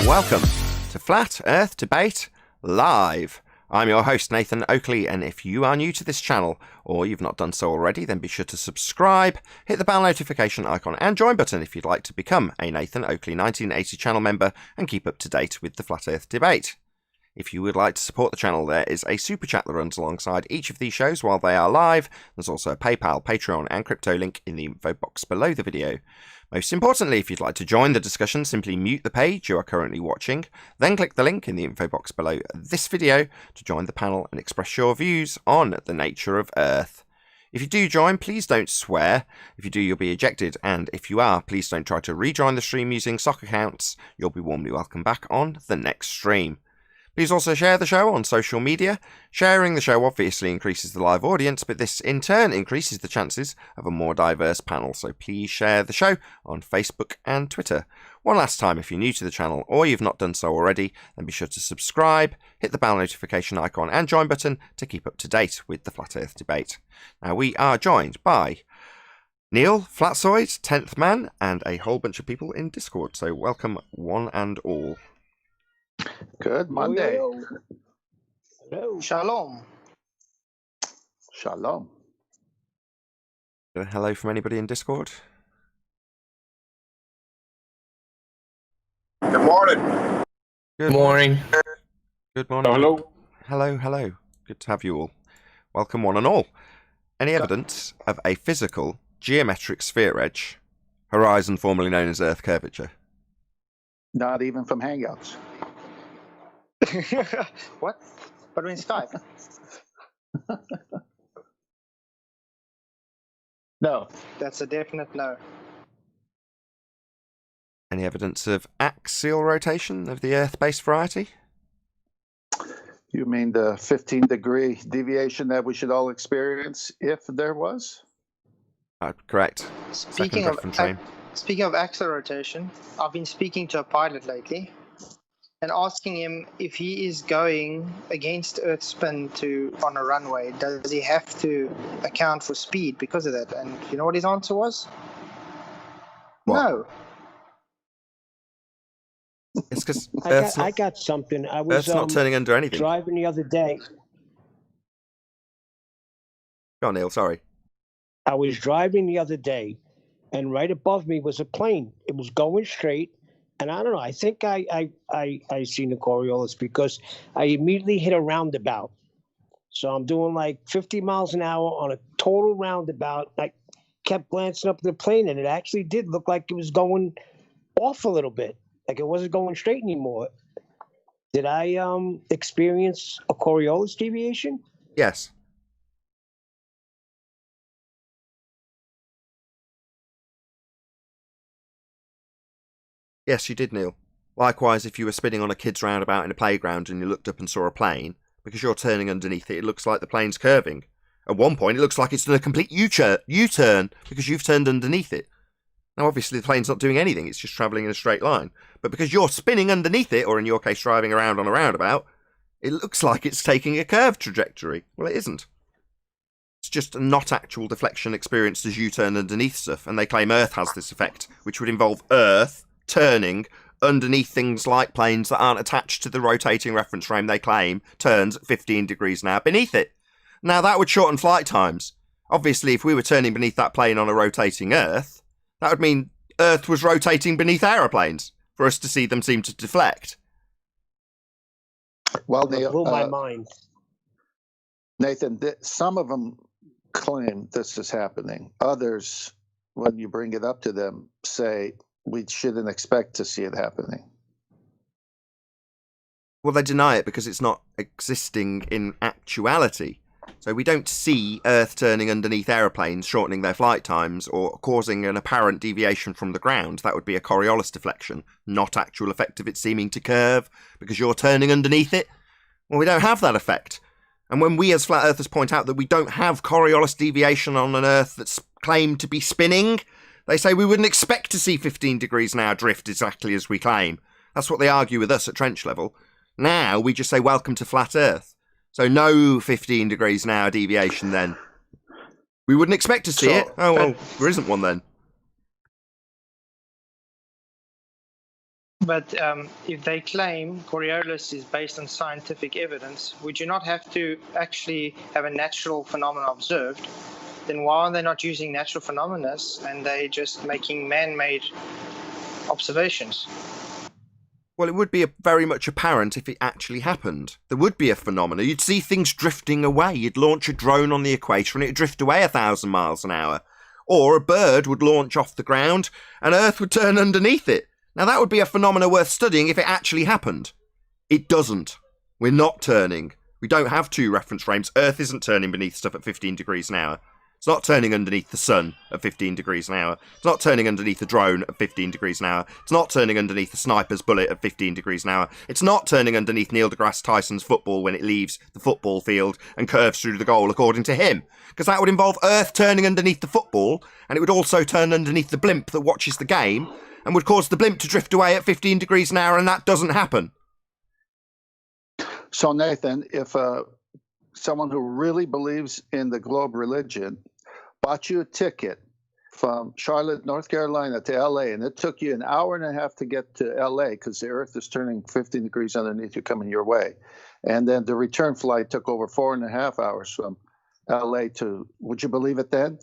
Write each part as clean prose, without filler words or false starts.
Welcome to Flat Earth Debate Live. I'm your host, Nathan Oakley, and if you are new to this channel, or you've not done so already, then be sure to subscribe, hit the bell notification icon and join button if you'd like to become a Nathan Oakley 1980 channel member and keep up to date with the Flat Earth Debate. If you would like to support the channel, there is a super chat that runs alongside each of these shows while they are live. There's also a PayPal, Patreon and crypto link in the info box below the video. Most importantly, if you'd like to join the discussion, simply mute the page you are currently watching, then click the link in the info box below this video to join the panel and express your views on the nature of Earth. If you do join, please don't swear. If you do, you'll be ejected, and if you are, please don't try to rejoin the stream using sock accounts. You'll be warmly welcome back on the next stream. Please also share the show on social media. Sharing the show obviously increases the live audience, but this in turn increases the chances of a more diverse panel, so please share the show on Facebook and Twitter. One last time, if you're new to the channel or you've not done so already, then be sure to subscribe, hit the bell notification icon and join button to keep up to date with the Flat Earth Debate. Now, we are joined by Neil, Flatzoid, 10th Man, and a whole bunch of people in Discord, so welcome one and all. Good Monday. Hello. Shalom. Shalom. Hello from anybody in Discord? Good morning. Good morning. Good morning. Hello. Hello. Good to have you all. Welcome one and all. Any evidence of a physical geometric sphere edge, horizon formerly known as Earth curvature? Not even from Hangouts. What? But in Skype? No. That's a definite no. Any evidence of axial rotation of the Earth-based variety? You mean the 15-degree deviation that we should all experience if there was? Correct. Speaking of axial rotation, I've been speaking to a pilot lately and asking him if he is going against Earth's spin on a runway, does he have to account for speed because of that? And you know what his answer was? What? No. It's because I got something. I was Earth's not turning under anything. driving the other day. Go on, Neil, sorry. I was driving the other day, and right above me was a plane. It was going straight. And I don't know, I think I seen the Coriolis because I immediately hit a roundabout. So I'm doing like 50 miles an hour on a total roundabout. I kept glancing up at the plane, and it actually did look like it was going off a little bit, like it wasn't going straight anymore. Did I experience a Coriolis deviation? Yes. Yes, you did, Neil. Likewise, if you were spinning on a kid's roundabout in a playground and you looked up and saw a plane, because you're turning underneath it, it looks like the plane's curving. At one point, it looks like it's done a complete U-turn because you've turned underneath it. Now, obviously, the plane's not doing anything. It's just travelling in a straight line. But because you're spinning underneath it, or in your case, driving around on a roundabout, it looks like it's taking a curved trajectory. Well, it isn't. It's just a not actual deflection experienced as U-turn underneath stuff, and they claim Earth has this effect, which would involve Earth turning underneath things like planes that aren't attached to the rotating reference frame they claim turns at 15 degrees now beneath it. Now, that would shorten flight times. Obviously, if we were turning beneath that plane on a rotating Earth, that would mean Earth was rotating beneath aeroplanes for us to see them seem to deflect. Well, It blew my mind. Nathan, some of them claim this is happening. Others, when you bring it up to them, say we shouldn't expect to see it happening. Well, they deny it because it's not existing in actuality. So we don't see Earth turning underneath aeroplanes, shortening their flight times, or causing an apparent deviation from the ground. That would be a Coriolis deflection, not actual effect of it seeming to curve because you're turning underneath it. Well, we don't have that effect. And when we as flat earthers point out that we don't have Coriolis deviation on an Earth that's claimed to be spinning, they say we wouldn't expect to see 15 degrees an hour drift exactly as we claim. That's what they argue with us at trench level. Now we just say welcome to flat Earth. So no 15 degrees an hour deviation then. We wouldn't expect to see it. Oh, well, there isn't one then. But if they claim Coriolis is based on scientific evidence, would you not have to actually have a natural phenomenon observed? Then why are they not using natural phenomena and they just making man-made observations? Well, it would be very much apparent if it actually happened. There would be a phenomenon. You'd see things drifting away. You'd launch a drone on the equator and it'd drift away 1,000 miles an hour. Or a bird would launch off the ground and Earth would turn underneath it. Now, that would be a phenomenon worth studying if it actually happened. It doesn't. We're not turning. We don't have two reference frames. Earth isn't turning beneath stuff at 15 degrees an hour. It's not turning underneath the sun at 15 degrees an hour. It's not turning underneath a drone at 15 degrees an hour. It's not turning underneath a sniper's bullet at 15 degrees an hour. It's not turning underneath Neil deGrasse Tyson's football when it leaves the football field and curves through the goal, according to him. Because that would involve Earth turning underneath the football, and it would also turn underneath the blimp that watches the game, and would cause the blimp to drift away at 15 degrees an hour, and that doesn't happen. So, Nathan, if someone who really believes in the globe religion bought you a ticket from Charlotte, North Carolina to LA, and it took you an hour and a half to get to LA because the Earth is turning 15 degrees underneath you coming your way. And then the return flight took over 4.5 hours from LA to, would you believe it then?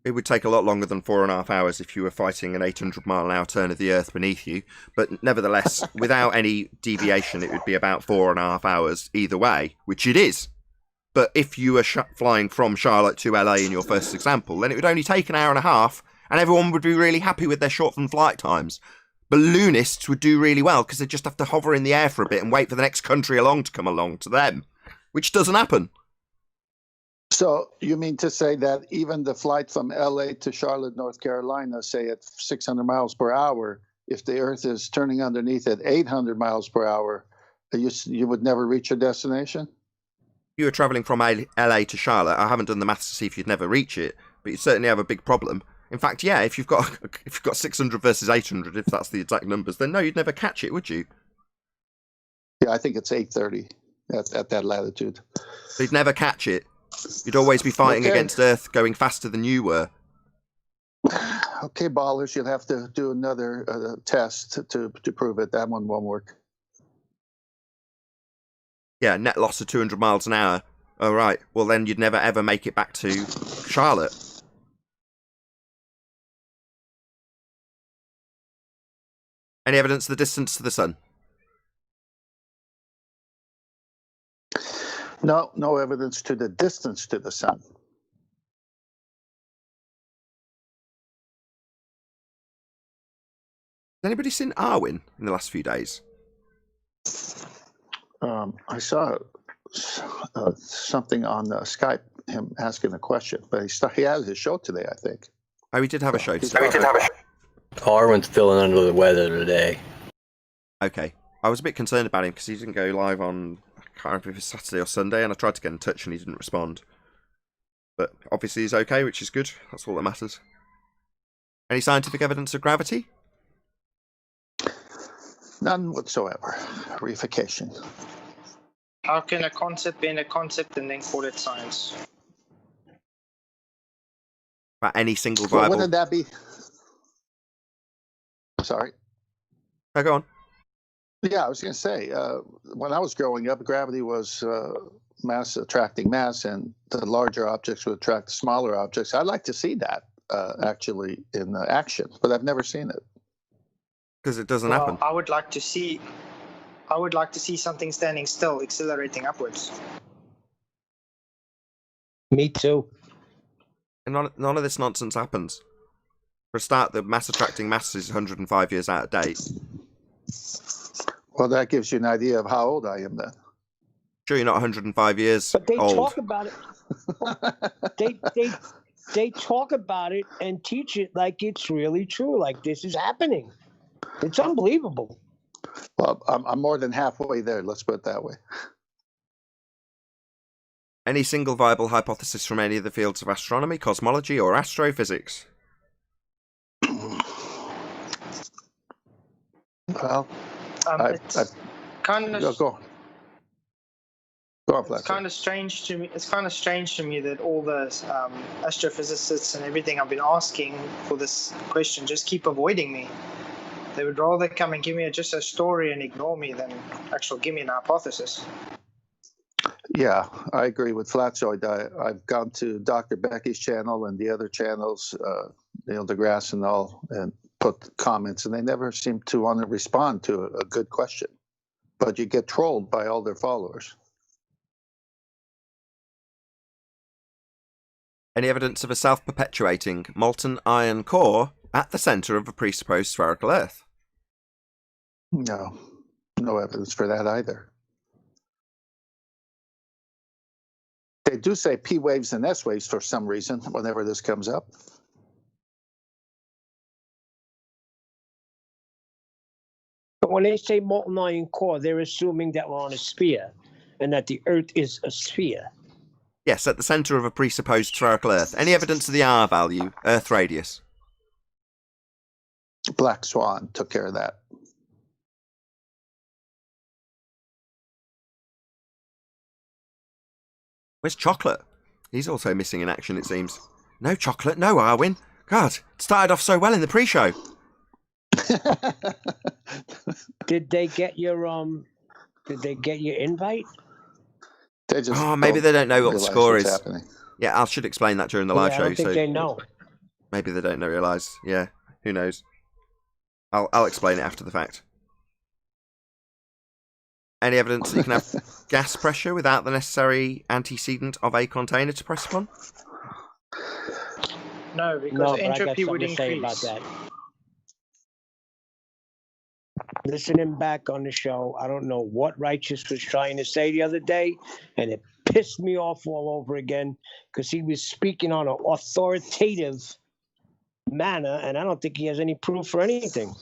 It would take a lot longer than 4.5 hours if you were fighting an 800-mile-an-hour turn of the Earth beneath you. But nevertheless, without any deviation, it would be about 4.5 hours either way, which it is. But if you were flying from Charlotte to LA in your first example, then it would only take an hour and a half, and everyone would be really happy with their shortened flight times. Balloonists would do really well because they just have to hover in the air for a bit and wait for the next country along to come along to them, which doesn't happen. So you mean to say that even the flight from LA to Charlotte, North Carolina, say at 600 miles per hour, if the Earth is turning underneath at 800 miles per hour, you would never reach your destination? You were travelling from LA to Charlotte. I haven't done the maths to see if you'd never reach it, but you certainly have a big problem. In fact, yeah, if you've got 600 versus 800, if that's the exact numbers, then no, you'd never catch it, would you? Yeah, I think it's 830 at that latitude. So you'd never catch it. You'd always be fighting against Earth going faster than you were. Okay, ballers, you'll have to do another test to prove it. That one won't work. Yeah, net loss of 200 miles an hour. Oh, right. Well, then you'd never ever make it back to Charlotte. Any evidence of the distance to the sun? No evidence to the distance to the sun. Has anybody seen Arwen in the last few days? I saw something on Skype, him asking a question, but he has his show today, I think. Oh, he did have a show today. Arwen's feeling under the weather today. Okay. I was a bit concerned about him because he didn't go live on, I can't remember if it was Saturday or Sunday, and I tried to get in touch and he didn't respond. But obviously he's okay, which is good. That's all that matters. Any scientific evidence of gravity? None whatsoever. Reification. How can a concept be in a concept and then call it science? About any single Well, viable... wouldn't that be... Sorry. Oh, go on. Yeah, I was going to say, when I was growing up, gravity was mass attracting mass, and the larger objects would attract the smaller objects. I'd like to see that actually in action, but I've never seen it. Because it doesn't happen. I would like to see something standing still, accelerating upwards. Me too. And none of this nonsense happens. For a start, the mass attracting mass is 105 years out of date. Well, that gives you an idea of how old I am then. Sure, you're not 105 years But they old. talk about it. They talk about it and teach it like it's really true, like this is happening. It's unbelievable. Well, I'm more than halfway there. Let's put it that way. Any single viable hypothesis from any of the fields of astronomy, cosmology, or astrophysics? Well, It's kind of go on. Go on, it's Fletcher. kind of strange to me. It's kind of strange to me that all the astrophysicists and everything I've been asking for this question just keep avoiding me. They would rather come and give me just a story and ignore me than actually give me an hypothesis. Yeah, I agree with Flatzoid. I've gone to Dr. Becky's channel and the other channels, Neil deGrasse and all, and put comments, and they never seem to want to respond to a good question. But you get trolled by all their followers. Any evidence of a self-perpetuating molten iron core at the centre of a presupposed spherical Earth? No, no evidence for that either. They do say P waves and S waves for some reason whenever this comes up. But when they say molten iron core, they're assuming that we're on a sphere and that the Earth is a sphere. Yes, at the centre of a presupposed spherical Earth. Any evidence of the R value, Earth radius? Black Swan took care of that. Where's Chocolate? He's also missing in action, it seems. No Chocolate, no Arwin. God, it started off so well in the pre-show. Did they get your invite? They just Maybe they don't know what the realize score what's is. happening. Yeah, I should explain that during the live I show. don't think they know. Maybe they don't realise. Yeah, who knows? I'll explain it after the fact. Any evidence that you can have gas pressure without the necessary antecedent of a container to press upon? No, because No, but I got entropy would something to say about increase. that. Listening back on the show, I don't know what Righteous was trying to say the other day, and it pissed me off all over again because he was speaking on an authoritative manner, and I don't think he has any proof for anything.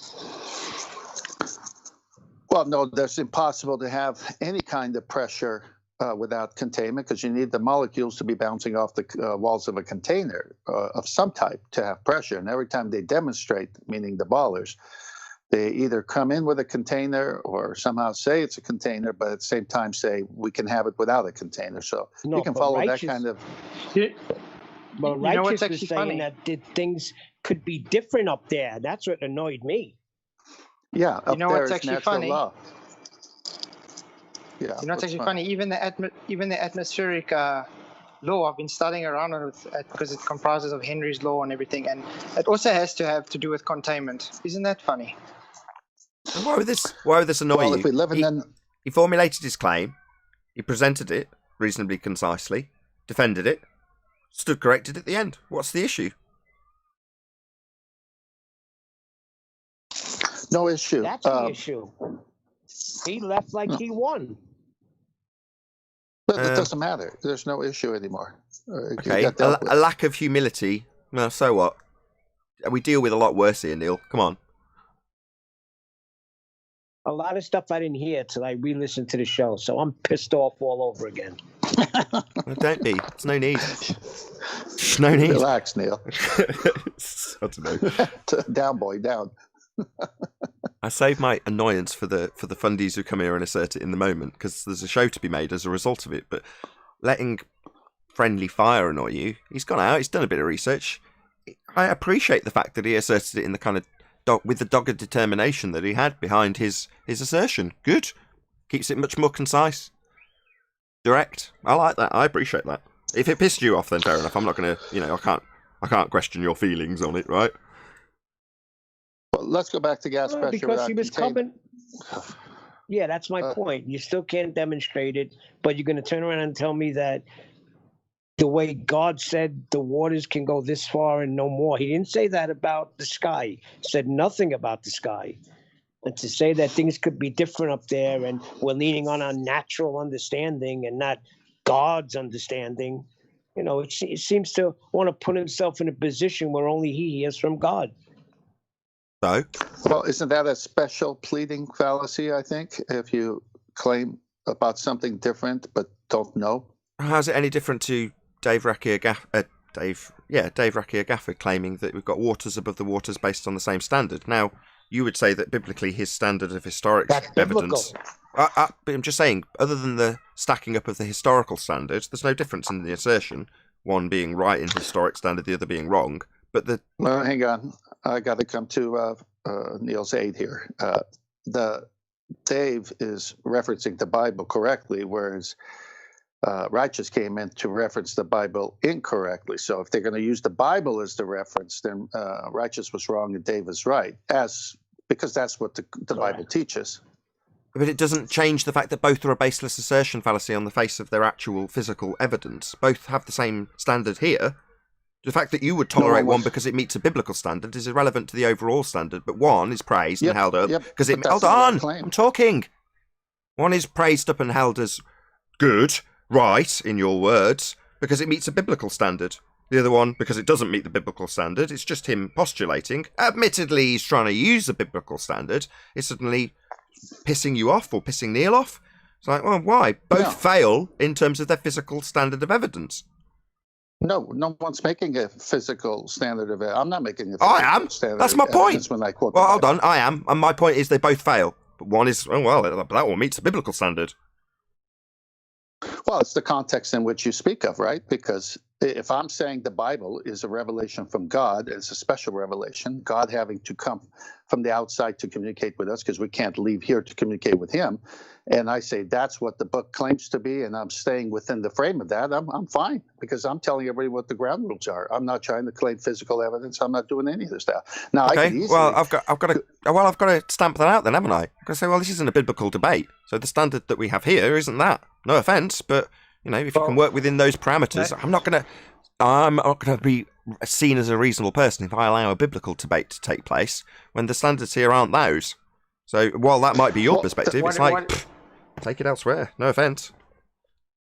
Well, no, that's impossible to have any kind of pressure without containment because you need the molecules to be bouncing off the walls of a container of some type to have pressure. And every time they demonstrate, meaning the ballers, they either come in with a container or somehow say it's a container, but at the same time say we can have it without a container. So No, you can but follow that Righteous- kind of. But You know what's Righteous was actually saying funny? that things could be different up there. That's what annoyed me. Yeah, up You know there what's is actually natural funny? law. Yeah, You know, it's what's actually funny. Even the atmospheric law, I've been studying around on it because it comprises of Henry's law and everything, and it also has to have to do with containment. Isn't that funny? And why would this annoy Well, you? if we live in then. He formulated his claim, he presented it reasonably concisely, defended it, stood corrected at the end. What's the issue? No issue. That's the issue. He left like he won. But it doesn't matter. There's no issue anymore. It Okay, got dealt with. a lack of humility. Well, so what? We deal with a lot worse here, Neil. Come on. A lot of stuff I didn't hear till I re-listened to the show, so I'm pissed off all over again. Well, don't be. There's no need. No need. Relax, Neil. I don't know. Down, boy, down. I save my annoyance for the fundies who come here and assert it in the moment, because there's a show to be made as a result of it. But letting Friendly Fire annoy you, he's gone out, he's done a bit of research. I appreciate the fact that he asserted it in the kind of with the dogged determination that he had behind his assertion. Good. Keeps it much more concise. Direct. I like that. I appreciate that. If it pissed you off, then fair enough. I'm not going to, I can't question your feelings on it, right? Well, let's go back to gas pressure. Because he was containment. coming. Yeah, that's my point. You still can't demonstrate it, but you're going to turn around and tell me that the way God said the waters can go this far and no more. He didn't say that about the sky. He said nothing about the sky. And to say that things could be different up there and we're leaning on our natural understanding and not God's understanding, it seems to want to put himself in a position where only he hears from God. So? Well, isn't that a special pleading fallacy, I think, if you claim about something different but don't know? How's it any different to Dave Rakier Gaffer claiming that we've got waters above the waters based on the same standard? Now, you would say that biblically his standard of historic evidence... But I'm just saying, other than the stacking up of the historical standards, there's no difference in the assertion, one being right in historic standard, the other being wrong. But Well, hang on. I got to come to Neil's aid here. Dave is referencing the Bible correctly, whereas Righteous came in to reference the Bible incorrectly. So if they're going to use the Bible as the reference, then Righteous was wrong and Dave is right, because that's what the Bible teaches. But it doesn't change the fact that both are a baseless assertion fallacy on the face of their actual physical evidence. Both have the same standard here. The fact that you would tolerate one because it meets a biblical standard is irrelevant to the overall standard, but one is praised and held up because it... Hold on, I'm talking. One is praised up and held as good, right, in your words, because it meets a biblical standard. The other one, because it doesn't meet the biblical standard, it's just him postulating. Admittedly, he's trying to use the biblical standard. It's suddenly pissing you off or pissing Neil off. It's like, well, why? Both fail in terms of their physical standard of evidence. No one's making a physical standard of it. I'm not making a I am. That's my point. When I quote hold on. I am. And my point is they both fail. But one is, that one meets the biblical standard. Well, it's the context in which you speak of, right? Because if I'm saying the Bible is a revelation from God, it's a special revelation, God having to come from the outside to communicate with us because we can't leave here to communicate with him. And I say that's what the book claims to be, and I'm staying within the frame of that. I'm fine because I'm telling everybody what the ground rules are. I'm not trying to claim physical evidence. I'm not doing any of this stuff. Now, okay. I can easily... Well, I've got to stamp that out then, haven't I? I've got to say, well, this isn't a biblical debate, so the standard that we have here isn't that. No offence, but if you can work within those parameters, I'm not going to be seen as a reasonable person if I allow a biblical debate to take place when the standards here aren't those. So while that might be your perspective, it's like, take it elsewhere. No offence.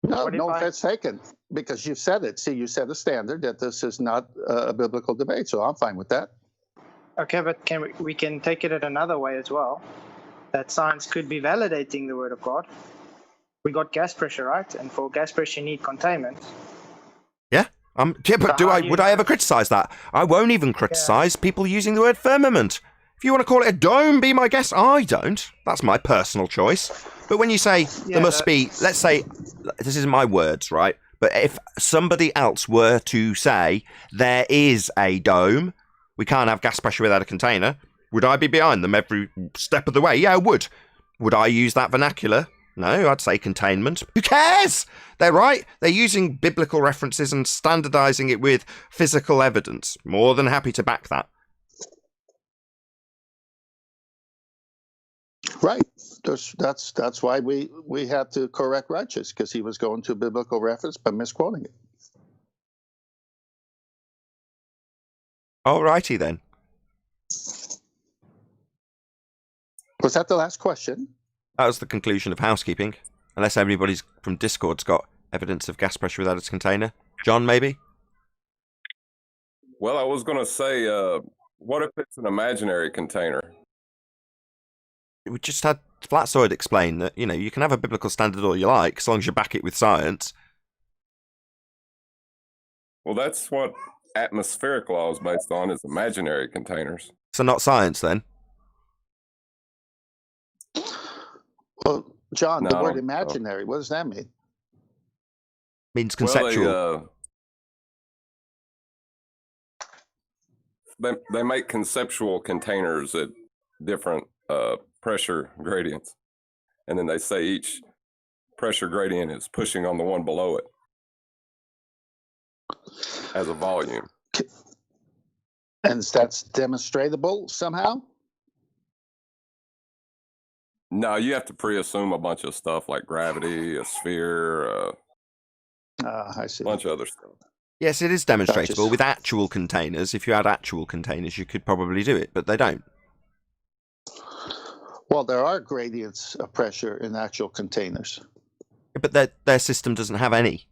No offence taken, because you said it. See, you set a standard that this is not a biblical debate, so I'm fine with that. Okay, but we can take it another way as well, that science could be validating the word of God. We got gas pressure, right? And for gas pressure, you need containment. Yeah. But would I ever criticise that? I won't even criticise people using the word firmament. If you want to call it a dome, be my guest. I don't. That's my personal choice. But when you say there must be, let's say, this is my words, right? But if somebody else were to say there is a dome, we can't have gas pressure without a container, would I be behind them every step of the way? Yeah, I would. Would I use that vernacular? No, I'd say containment. Who cares? They're right. They're using biblical references and standardising it with physical evidence. More than happy to back that. Right. That's why we had to correct Righteous, because he was going to biblical reference but misquoting it. All righty then. Was that the last question? That was the conclusion of housekeeping. Unless everybody's from Discord's got evidence of gas pressure without its container. John, maybe? Well, I was going to say, what if it's an imaginary container? We just had Flatsoid explain that, you can have a biblical standard all you like, as long as you back it with science. Well, that's what atmospheric law is based on, is imaginary containers. So not science, then? Well, John, the word imaginary, what does that mean? Means conceptual. Well, they make conceptual containers at different pressure gradients. And then they say each pressure gradient is pushing on the one below it as a volume. And that's demonstratable somehow? No, you have to pre-assume a bunch of stuff like gravity, a sphere, I see. a bunch of other stuff. Yes, it is demonstratable with actual containers. If you had actual containers, you could probably do it, but they don't. Well, there are gradients of pressure in actual containers. But their system doesn't have any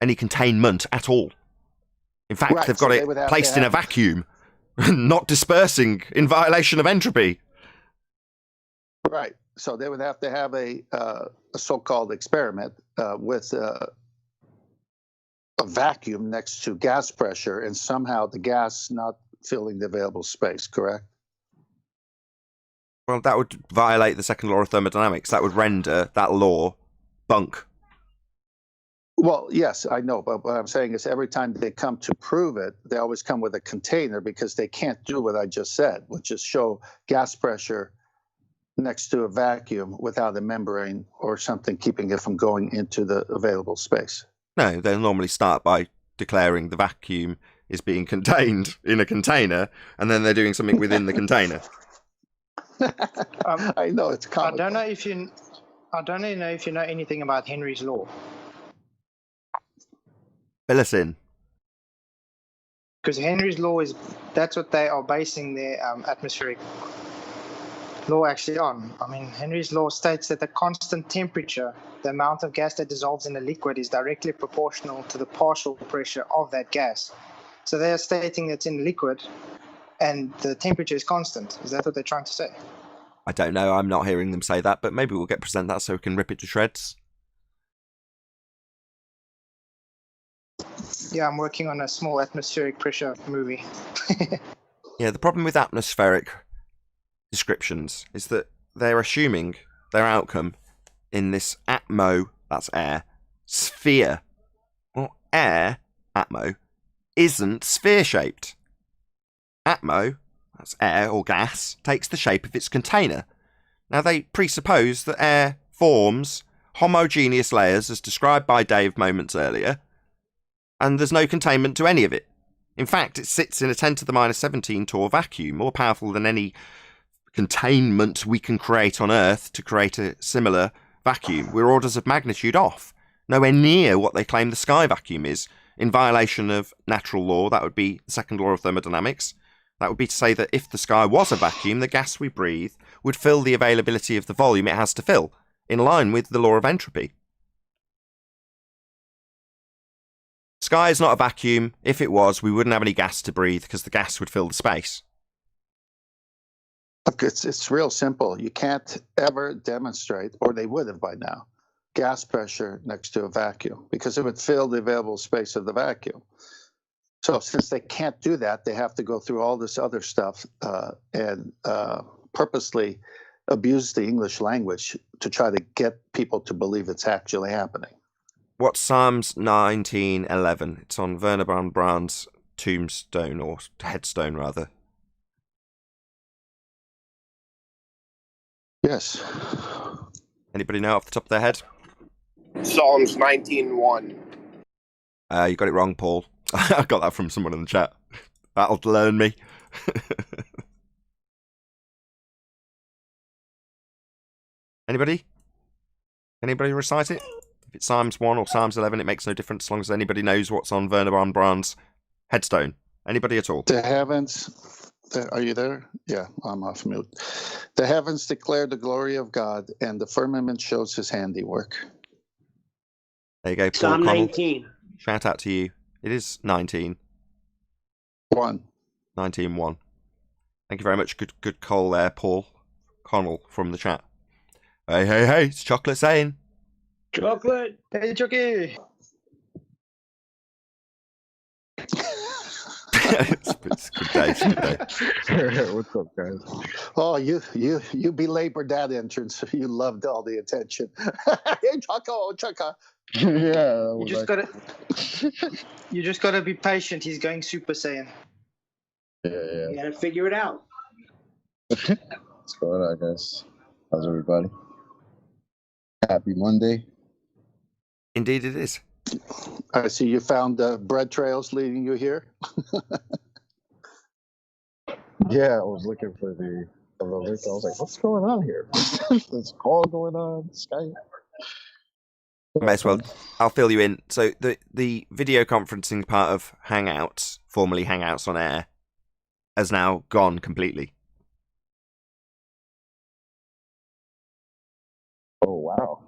containment at all. In fact, they've got it placed in a vacuum, not dispersing in violation of entropy. Right. So they would have to have a so-called experiment with a vacuum next to gas pressure, and somehow the gas not filling the available space, correct? Well, that would violate the second law of thermodynamics. That would render that law bunk. Well, yes, I know, but what I'm saying is every time they come to prove it, they always come with a container because they can't do what I just said, which is show gas pressure next to a vacuum without a membrane or something keeping it from going into the available space. No, they'll normally start by declaring the vacuum is being contained in a container, and then they're doing something within the container. I know it's I comical. don't know if you know anything about Henry's law. Fill us in. Because Henry's law that's what they are basing their atmospheric law actually on. I mean, Henry's law states that the constant temperature, the amount of gas that dissolves in a liquid, is directly proportional to the partial pressure of that gas. So they are stating it's in liquid and the temperature is constant. Is that what they're trying to say? I don't know, I'm not hearing them say that, but maybe we'll get present that so we can rip it to shreds. Yeah, I'm working on a small atmospheric pressure movie. Yeah, the problem with atmospheric descriptions is that they're assuming their outcome in this atmo, that's air, sphere. Well, air, atmo, isn't sphere-shaped. Atmo, that's air or gas, takes the shape of its container. Now, they presuppose that air forms homogeneous layers as described by Dave moments earlier, and there's no containment to any of it. In fact, it sits in a 10 to the minus 17 torr vacuum, more powerful than any containment we can create on Earth to create a similar vacuum. We're orders of magnitude off. Nowhere near what they claim the sky vacuum is. In violation of natural law, that would be the second law of thermodynamics. That would be to say that if the sky was a vacuum, the gas we breathe would fill the availability of the volume it has to fill, in line with the law of entropy. Sky is not a vacuum. If it was, we wouldn't have any gas to breathe because the gas would fill the space. Look, it's real simple. You can't ever demonstrate, or they would have by now, gas pressure next to a vacuum because it would fill the available space of the vacuum. So since they can't do that, they have to go through all this other stuff and purposely abuse the English language to try to get people to believe it's actually happening. What's Psalms 19:11? It's on Werner von Braun's tombstone, or headstone rather. Yes. Anybody know off the top of their head? Psalms 19:1. You got it wrong, Paul. I got that from someone in the chat. That'll learn me. Anybody? Anybody recite it? If it's Psalms 1 or Psalms 11, it makes no difference as long as anybody knows what's on Werner von Braun's headstone. Anybody at all? The heavens, are you there? Yeah, I'm off mute. The heavens declare the glory of God, and the firmament shows his handiwork. There you go, Paul Psalm Connell. 19. Shout out to you. It is 19. 19:1. Thank you very much. Good call there, Paul Connell from the chat. Hey, it's Chocolate saying. Chocolate. Hey, Chucky! It's good day. What's up, guys? Oh, you belabored that entrance. You loved all the attention. Hey, Chaka. Yeah. You just gotta be patient. He's going Super Saiyan. Yeah. You gotta figure it out. What's going on, guys? How's everybody? Happy Monday. Indeed it is. I see you found bread trails leading you here. Yeah, I was looking for the link. I was like, what's going on here? There's a call going on, Skype. May as well. I'll fill you in. So the video conferencing part of Hangouts, formerly Hangouts on Air, has now gone completely. Oh, wow.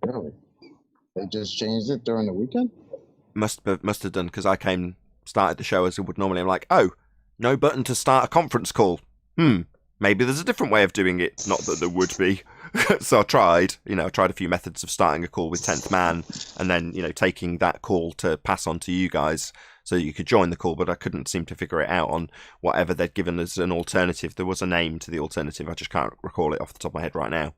Really? They just changed it during the weekend? Must have done, because I started the show as it would normally. I'm like, oh, no button to start a conference call. Maybe there's a different way of doing it. Not that there would be. So I tried a few methods of starting a call with 10th Man, and then, taking that call to pass on to you guys so that you could join the call, but I couldn't seem to figure it out on whatever they'd given as an alternative. There was a name to the alternative. I just can't recall it off the top of my head right now.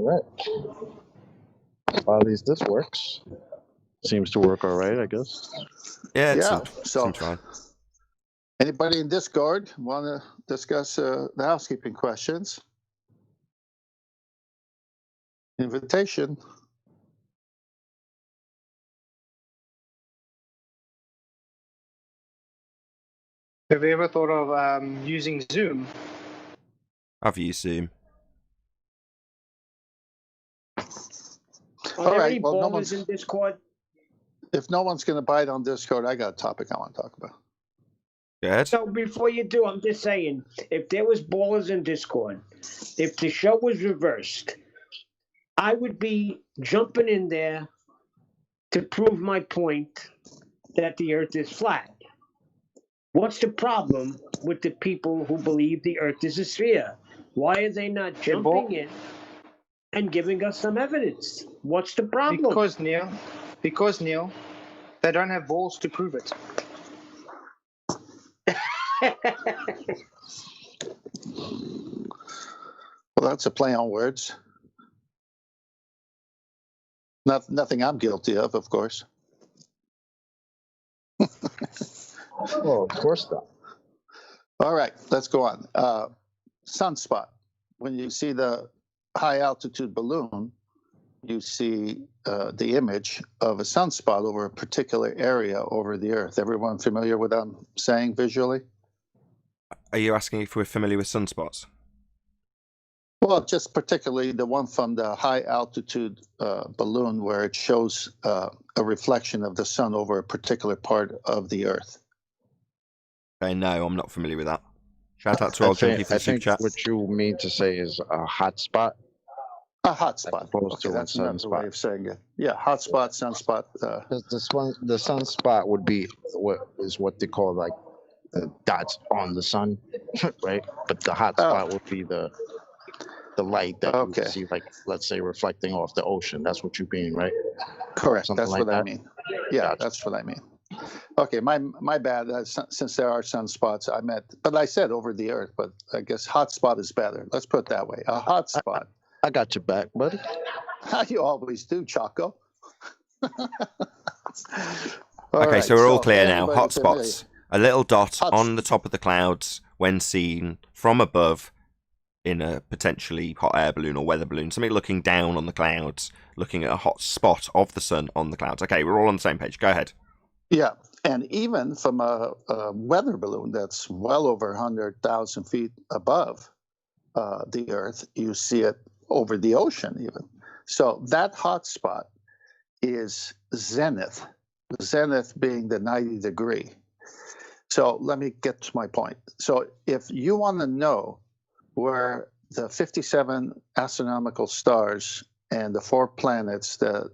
All right. At least this works. Seems to work all right, I guess. Yeah, Yeah. So, seems fine. anybody in Discord want to discuss the housekeeping questions? Invitation. Have you ever thought of using Zoom? I've used Zoom. Are there right, any well, no ballers one's- in Discord? If no one's going to bite on Discord, I got a topic I want to talk about. Good. So before you do, I'm just saying, if there was ballers in Discord, if the show was reversed, I would be jumping in there to prove my point that the Earth is flat. What's the problem with the people who believe the Earth is a sphere? Why are they not jumping in and giving us some evidence? What's the problem? Because Neil, they don't have balls to prove it. Well, that's a play on words. Nothing I'm guilty of course. Well, of course not. All right, let's go on. Sunspot. When you see the high altitude balloon, you see the image of a sunspot over a particular area over the Earth. Everyone familiar with what I'm saying visually? Are you asking if we're familiar with sunspots? Well, just particularly the one from the high altitude balloon where it shows a reflection of the sun over a particular part of the Earth. Okay, no, I'm not familiar with that. Shout out to Old Junkie for I the super think chat. what you mean to say is a hot spot. A hot spot. opposed Okay, to a that's another way sunspot. of saying it. Yeah, hot spot, sunspot. The sunspot would be what they call like the dots on the sun, right? But the hot spot would be the light that you see, like, let's say, reflecting off the ocean. That's what you mean, right? Correct. Something That's like what I that? mean. Yeah, Gotcha. that's what I mean. Okay, my bad. Since there are sunspots, I meant, but I said over the Earth, but I guess hot spot is better. Let's put it that way. A hot spot. I got your back, buddy. You always do, Choco. Okay, so we're all clear now. anybody Hotspots. A little dot Hots- on the top of the clouds when seen from above in a potentially hot air balloon or weather balloon. Something looking down on the clouds, looking at a hot spot of the sun on the clouds. Okay, we're all on the same page. Go ahead. Yeah, and even from a weather balloon that's well over 100,000 feet above the Earth, you see it over the ocean even. So that hot spot is zenith, zenith being the 90 degree. So let me get to my point. So if you want to know where the 57 astronomical stars and the 4 planets that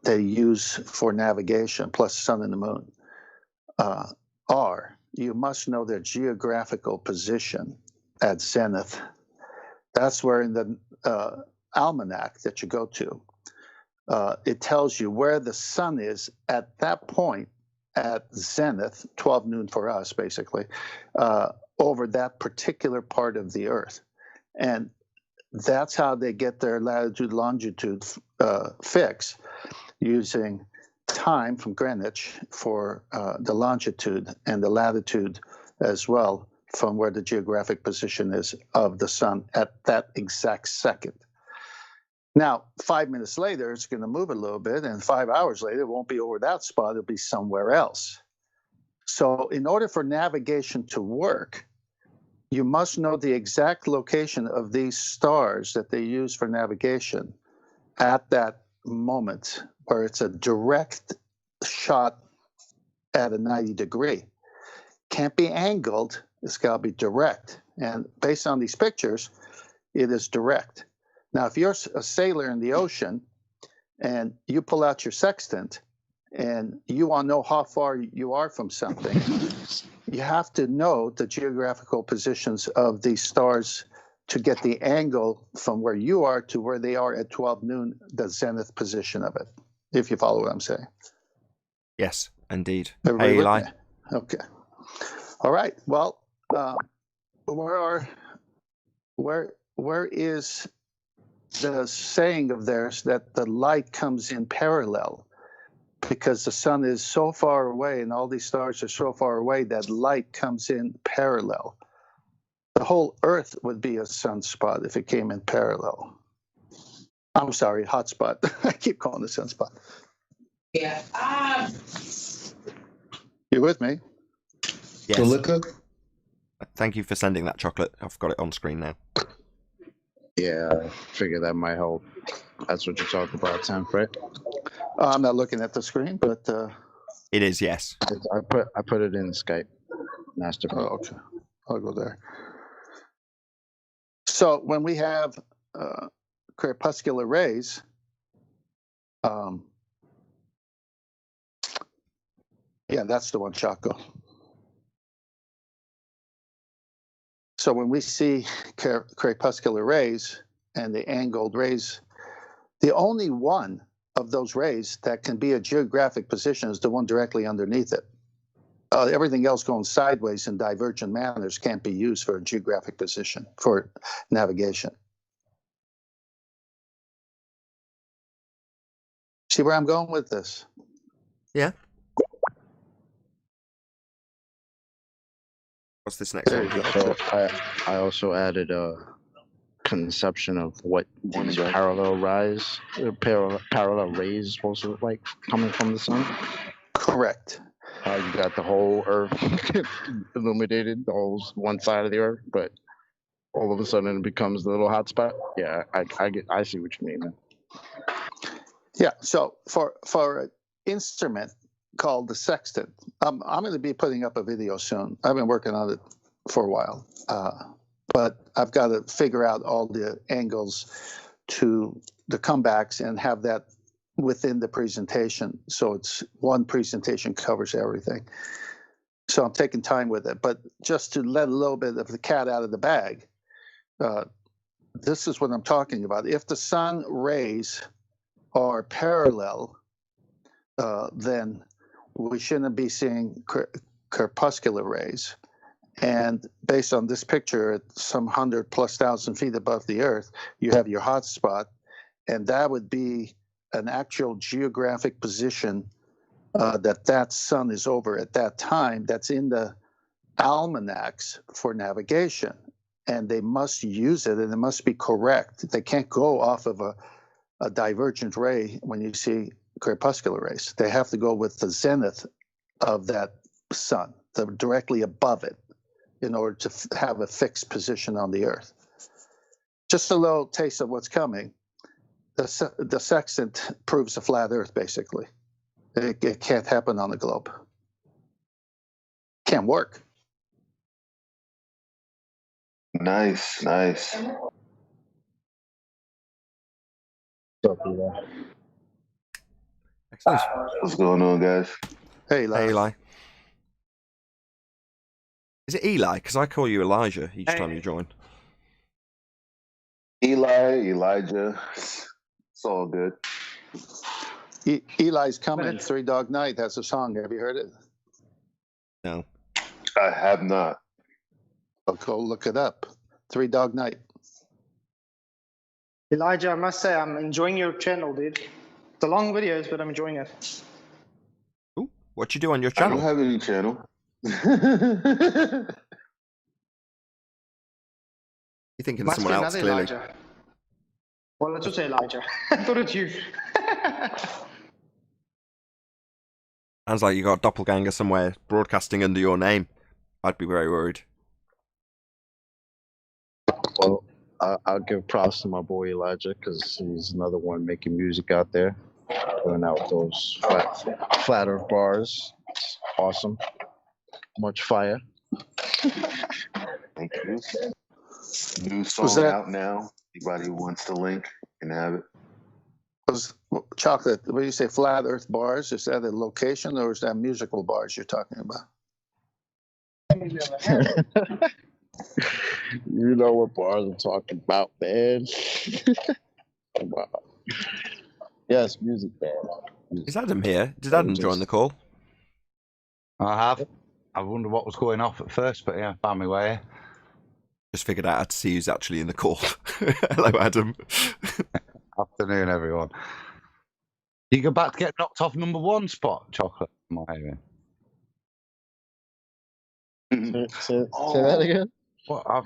they use for navigation, plus sun and the moon, you must know their geographical position at zenith. That's where in the almanac that you go to, it tells you where the sun is at that point at zenith, 12 noon for us, basically, over that particular part of the Earth. And that's how they get their latitude, longitude fix, using time from Greenwich for the longitude and the latitude as well from where the geographic position is of the sun at that exact second. Now, 5 minutes later, it's going to move a little bit, and 5 hours later, it won't be over that spot, it'll be somewhere else. So in order for navigation to work, you must know the exact location of these stars that they use for navigation at that moment, where it's a direct shot at a 90 degree. Can't be angled, it's got to be direct. And based on these pictures, it is direct. Now, if you're a sailor in the ocean and you pull out your sextant and you want to know how far you are from something, you have to know the geographical positions of these stars to get the angle from where you are to where they are at 12 noon, the zenith position of it, if you follow what I'm saying. Yes, indeed. Everybody Hey, with Eli. me? Okay. All right. Well, where where is the saying of theirs that the light comes in parallel? Because the sun is so far away and all these stars are so far away that light comes in parallel. The whole Earth would be a sunspot if it came in parallel. I'm sorry, hotspot. I keep calling it sunspot. Yeah. You with me? Yes. Thank you for sending that, Chocolate. I've got it on screen now. Yeah, I figure that might help. That's what you're talking about, Tim, right? I'm not looking at the screen, but it is, yes. I put it in Skype. Master. Oh, okay. I'll go there. So when we have crepuscular rays, yeah, that's the one, Chaco. So when we see crepuscular rays and the angled rays, the only one of those rays that can be a geographic position is the one directly underneath it. Everything else going sideways in divergent manners can't be used for a geographic position, for navigation. See where I'm going with this? Yeah. What's this next one? So I also added a conception of what these parallel rays is supposed to look like coming from the sun. Correct. How you got the whole Earth illuminated, the whole one side of the Earth, but all of a sudden it becomes the little hot spot. Yeah, I see what you mean, man. Yeah. So for an instrument called the sextant, I'm going to be putting up a video soon. I've been working on it for a while, but I've got to figure out all the angles to the comebacks and have that within the presentation, so it's one presentation covers everything. So I'm taking time with it, but just to let a little bit of the cat out of the bag, this is what I'm talking about. If the sun rays are parallel, then we shouldn't be seeing crepuscular rays. And based on this picture, at some 100,000+ feet above the Earth, you have your hot spot, and that would be an actual geographic position that sun is over at that time. That's in the almanacs for navigation, and they must use it, and it must be correct. They can't go off of a divergent ray when you see crepuscular rays. They have to go with the zenith of that sun, directly above it, in order to have a fixed position on the Earth. Just a little taste of what's coming. The sextant proves a flat Earth, basically. It can't happen on the globe. Can't work. Nice. Excellent. What's going on, guys? Hey, Eli. Hey, Eli. Is it Eli? Because I call you Elijah each time you join. Elijah. It's all good. Eli's Coming, Three Dog Night has a song. Have you heard it? No. I have not. I'll go look it up. Three Dog Night. Elijah, I must say, I'm enjoying your channel, dude. It's a long videos, but I'm enjoying it. Ooh, what you do on your I channel? don't have any channel. You're thinking of Must someone be else, another clearly. Elijah. Well, let's just say Elijah. I thought it's you. Sounds like you got a doppelganger somewhere broadcasting under your name. I'd be very worried. Well, I'll give props to my boy Elijah, because he's another one making music out there, going out those flat Earth bars. Awesome. Much fire. Thank you. New song out now. Anybody who wants the link can have it. Chocolate, when you say flat Earth bars, is that a location or is that musical bars you're talking about? You know what bars I'm talking about, man. Wow. Yes, music band. Is Adam here? Did Adam join the call? I have. I wonder what was going off at first, but yeah, found my way. Just figured out how to see who's actually in the call. Hello, Adam. Afternoon, everyone. You go back to get knocked off number 1 spot, Chocolate. Am I hearing? Say that again. What?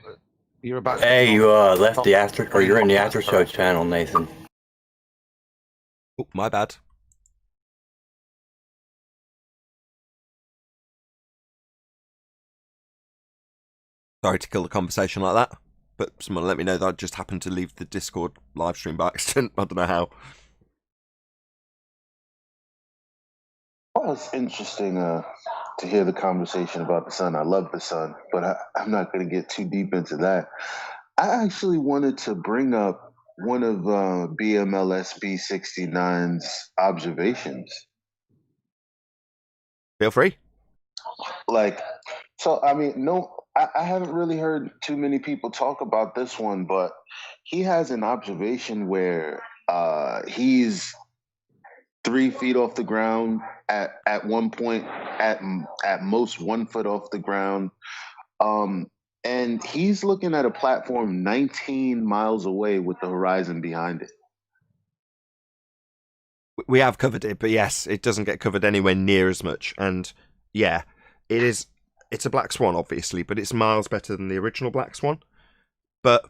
You're about. Hey, you left the after, or you're in the after show channel, Nathan. Oh, my bad. Sorry to kill the conversation like that, but someone let me know that I just happened to leave the Discord live stream by accident. I don't know how. Well, it's interesting to hear the conversation about the sun. I love the sun, but I'm not going to get too deep into that. I actually wanted to bring up one of BMLSB 69's observations. Feel free. Like, so, I mean, no, I haven't really heard too many people talk about this one, but he has an observation where he's 3 feet off the ground at one point, at most 1 foot off the ground. And he's looking at a platform 19 miles away with the horizon behind it. We have covered it, but yes, it doesn't get covered anywhere near as much. And yeah, it's a black swan, obviously, but it's miles better than the original black swan. But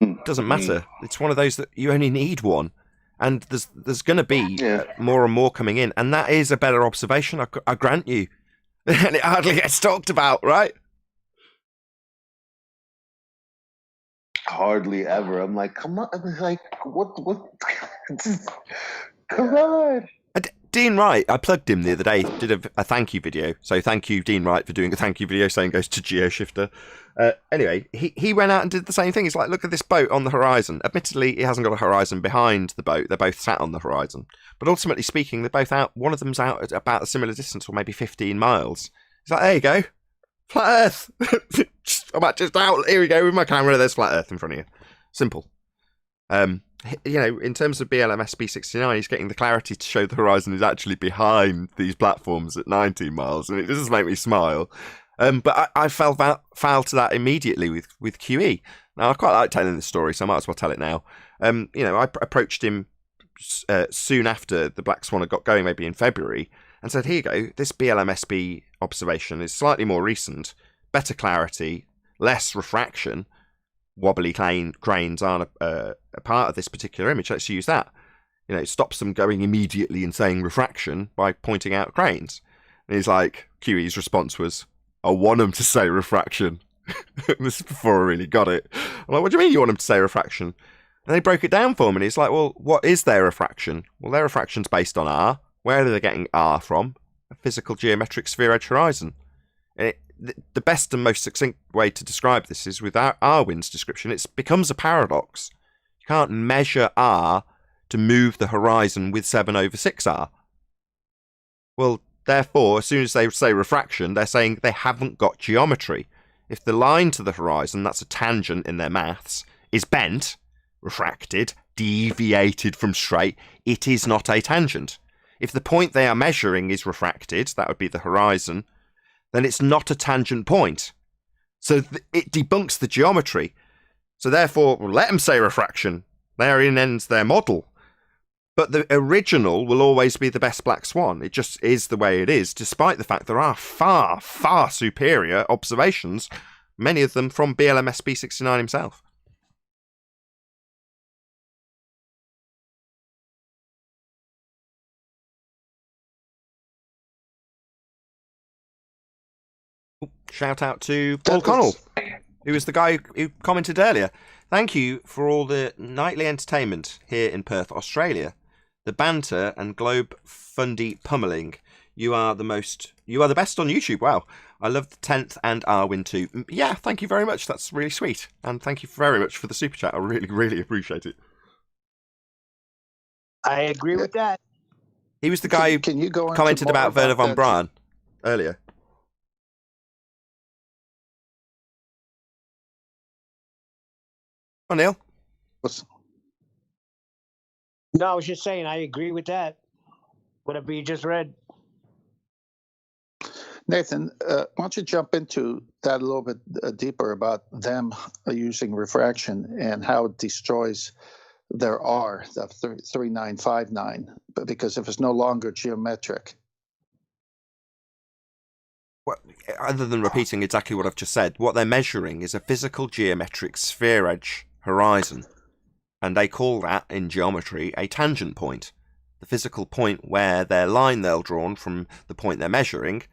it doesn't matter. It's one of those that you only need one. And there's going to be more and more coming in. And that is a better observation, I grant you. And it hardly gets talked about, right? Hardly ever. I'm like, come on. I'm like, what? Come on. Dean Wright, I plugged him the other day, did a thank you video. So thank you, Dean Wright, for doing a thank you video saying goes to GeoShifter. Anyway, he went out and did the same thing. He's like, look at this boat on the horizon. Admittedly, it hasn't got a horizon behind the boat. They're both sat on the horizon. But ultimately speaking, they're both out. One of them's out at about a similar distance, or maybe 15 miles. He's like, there you go. Flat Earth. I'm just out. Here we go with my camera. There's flat Earth in front of you. Simple. You know, in terms of BLMSB 69, he's getting the clarity to show the horizon is actually behind these platforms at 19 miles, and it does make me smile. But I fell foul to that immediately with QE. Now, I quite like telling this story, so I might as well tell it now. You know, I approached him soon after the Black Swan had got going, maybe in February, and said, here you go, this BLMSB observation is slightly more recent, better clarity, less refraction. Wobbly grains aren't a part of this particular image. Let's use that. You know, it stops them going immediately and saying refraction by pointing out grains. And he's like, QE's response was, I want them to say refraction. This is before I really got it. I'm like, what do you mean you want them to say refraction? And they broke it down for me. And he's like, well, what is their refraction? Well, their refraction's based on R. Where are they getting R from? A physical geometric sphere edge horizon. And the best and most succinct way to describe this is with Arwin's description. It becomes a paradox. You can't measure R to move the horizon with 7/6R. Well, therefore, as soon as they say refraction, they're saying they haven't got geometry. If the line to the horizon, that's a tangent in their maths, is bent, refracted, deviated from straight, it is not a tangent. If the point they are measuring is refracted, that would be the horizon, then it's not a tangent point. So it debunks the geometry. So therefore, let them say refraction. Therein ends their model. But the original will always be the best black swan. It just is the way it is, despite the fact there are far, far superior observations, many of them from BLMSB 69 himself. Shout out to Paul Connell, who was the guy who commented earlier. Thank you for all the nightly entertainment here in Perth, Australia. The banter and globe fundy pummeling. You are the best on YouTube. Wow. I love the 10th and Arwin too. Yeah, thank you very much. That's really sweet. And thank you very much for the super chat. I really, really appreciate it. I agree with that. He was the guy who commented about Werner von Braun earlier. Oh, Neil. No, I was just saying I agree with that. Whatever you just read. Nathan, why don't you jump into that a little bit deeper about them using refraction and how it destroys their R, the 3959, but because if it's no longer geometric. Well, other than repeating exactly what I've just said, what they're measuring is a physical geometric sphere edge horizon, and they call that in geometry a tangent point. The physical point where their line they'll drawn from the point they're measuring,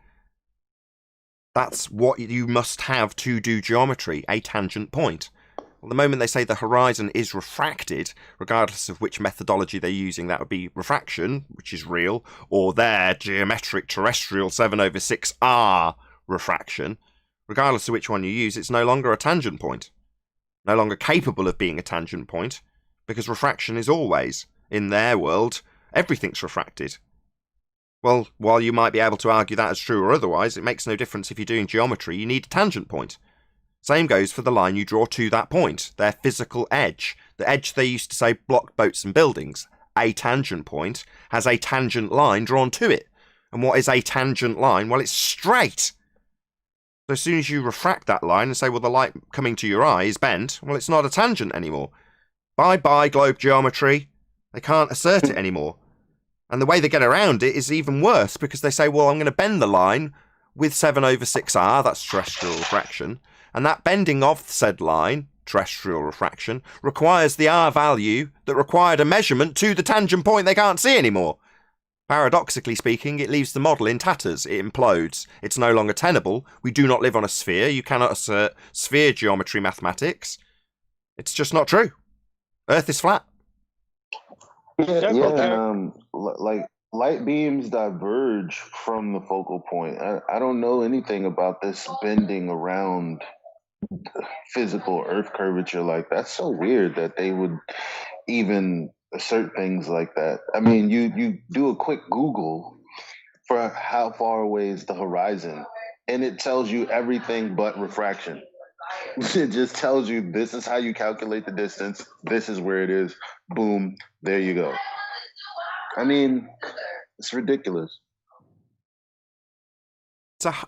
that's what you must have to do geometry, a tangent point. Well, the moment they say the horizon is refracted, regardless of which methodology they're using, that would be refraction, which is real, or their geometric terrestrial 7/6R refraction, regardless of which one you use, it's no longer a tangent point. No longer capable of being a tangent point, because refraction is always, in their world, everything's refracted. Well, while you might be able to argue that as true or otherwise, it makes no difference if you're doing geometry, you need a tangent point. Same goes for the line you draw to that point, their physical edge. The edge they used to say block boats and buildings. A tangent point has a tangent line drawn to it. And what is a tangent line? Well, it's straight. So as soon as you refract that line and say, well, the light coming to your eye is bent, well, it's not a tangent anymore. Bye-bye, globe geometry. They can't assert it anymore. And the way they get around it is even worse, because they say, well, I'm going to bend the line with 7/6R, that's terrestrial refraction, and that bending of said line, terrestrial refraction, requires the R value that required a measurement to the tangent point they can't see anymore. Paradoxically speaking, it leaves the model in tatters. It implodes. It's no longer tenable. We do not live on a sphere. You cannot assert sphere geometry mathematics. It's just not true. Earth is flat. Like light beams diverge from the focal point. I don't know anything about this bending around physical Earth curvature. Like, that's so weird that they would even assert things like that. I mean, you do a quick Google for how far away is the horizon, and it tells you everything but refraction. It just tells you this is how you calculate the distance. This is where it is. Boom. There you go. I mean, it's ridiculous.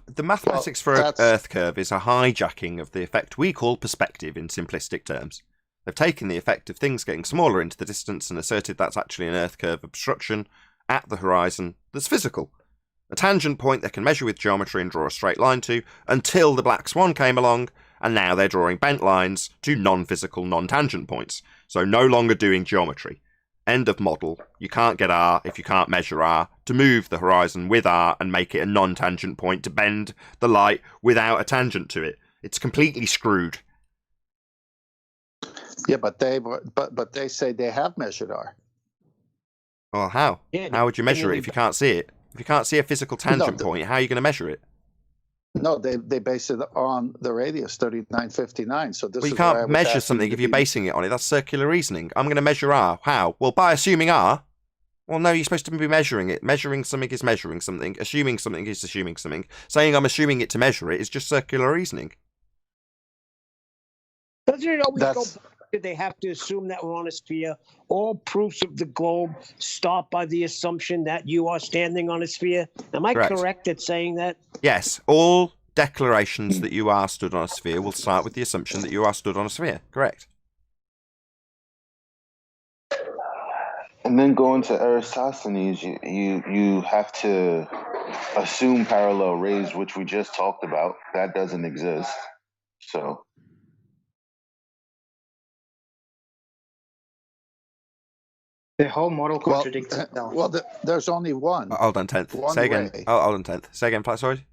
The mathematics for an Earth curve is a hijacking of the effect we call perspective in simplistic terms. They've taken the effect of things getting smaller into the distance and asserted that's actually an Earth curve obstruction at the horizon that's physical. A tangent point they can measure with geometry and draw a straight line to, until the black swan came along, and now they're drawing bent lines to non-physical, non-tangent points. So no longer doing geometry. End of model. You can't get R if you can't measure R. To move the horizon with R and make it a non-tangent point to bend the light without a tangent to it. It's completely screwed. Yeah, but they say they have measured R. Well, how? How would you measure it if you can't see it? If you can't see a physical tangent point, how are you going to measure it? No, they base it on the radius 3959. So this. Well, you can't measure something if you're basing it on it. That's circular reasoning. I'm going to measure R. How? Well, by assuming R. Well, no, you're supposed to be measuring it. Measuring something is measuring something. Assuming something is assuming something. Saying I'm assuming it to measure it is just circular reasoning. Doesn't it always go back to they have to assume that we're on a sphere? All proofs of the globe start by the assumption that you are standing on a sphere. Am I correct at saying that? Yes. All declarations that you are stood on a sphere will start with the assumption that you are stood on a sphere. Correct. And then going to Aristophanes, you have to assume parallel rays, which we just talked about. That doesn't exist. So. The whole model contradicts itself. Well, there's only one. Hold on, 10th. Say again. Oh, hold on, 10th. Say again, sorry.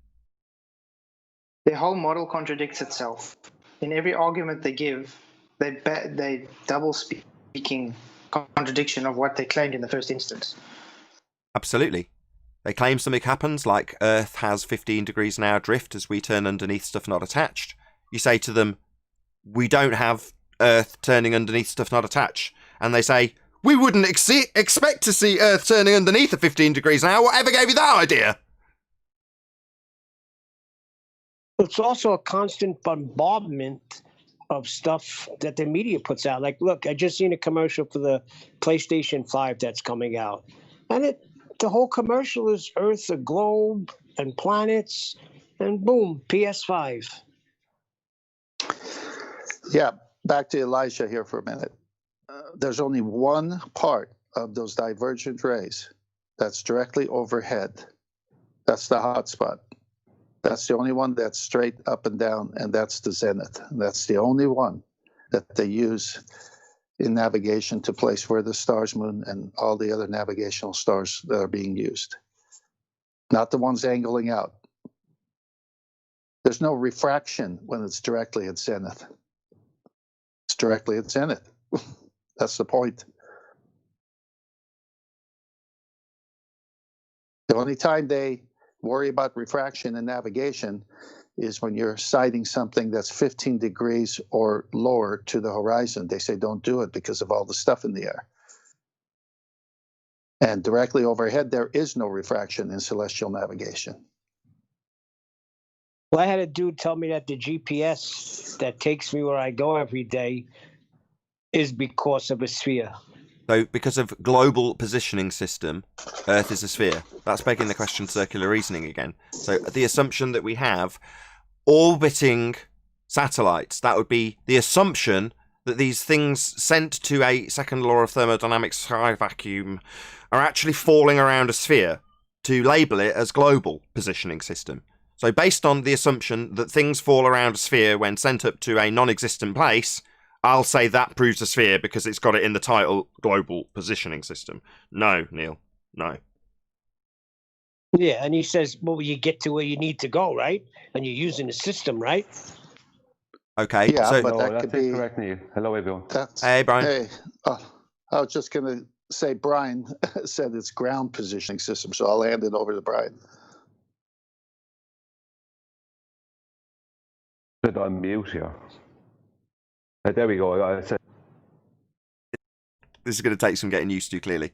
The whole model contradicts itself. In every argument they give, they double speaking contradiction of what they claimed in the first instance. Absolutely. They claim something happens, like Earth has 15 degrees an hour drift as we turn underneath stuff not attached. You say to them, we don't have Earth turning underneath stuff not attached. And they say, we wouldn't expect to see Earth turning underneath at 15 degrees an hour. Whatever gave you that idea? It's also a constant bombardment of stuff that the media puts out. Like, look, I just seen a commercial for the PlayStation 5 that's coming out. And the whole commercial is Earth, a globe, and planets, and boom, PS5. Yeah, back to Elijah here for a minute. There's only one part of those divergent rays that's directly overhead. That's the hot spot. That's the only one that's straight up and down, and that's the zenith. And that's the only one that they use in navigation to place where the stars, moon, and all the other navigational stars that are being used. Not the ones angling out. There's no refraction when it's directly at zenith. It's directly at zenith. That's the point. The only time they worry about refraction in navigation is when you're sighting something that's 15 degrees or lower to the horizon. They say don't do it because of all the stuff in the air. And directly overhead, there is no refraction in celestial navigation. Well, I had a dude tell me that the GPS that takes me where I go every day is because of a sphere. So, because of global positioning system, Earth is a sphere. That's begging the question circular reasoning again. So, the assumption that we have orbiting satellites, that would be the assumption that these things sent to a second law of thermodynamics sky vacuum are actually falling around a sphere to label it as global positioning system. So, based on the assumption that things fall around a sphere when sent up to a non-existent place, I'll say that proves a sphere because it's got it in the title Global Positioning System. No, Neil. No. Yeah, and he says, well, you get to where you need to go, right? And you're using the system, right? Okay. Yeah, so, but that could be correct, Neil. Hello, everyone. Hey, Brian. Hey, I was just going to say Brian said it's ground positioning system, so I'll hand it over to Brian. But I'm mute here. There we go. I said this is going to take some getting used to, clearly.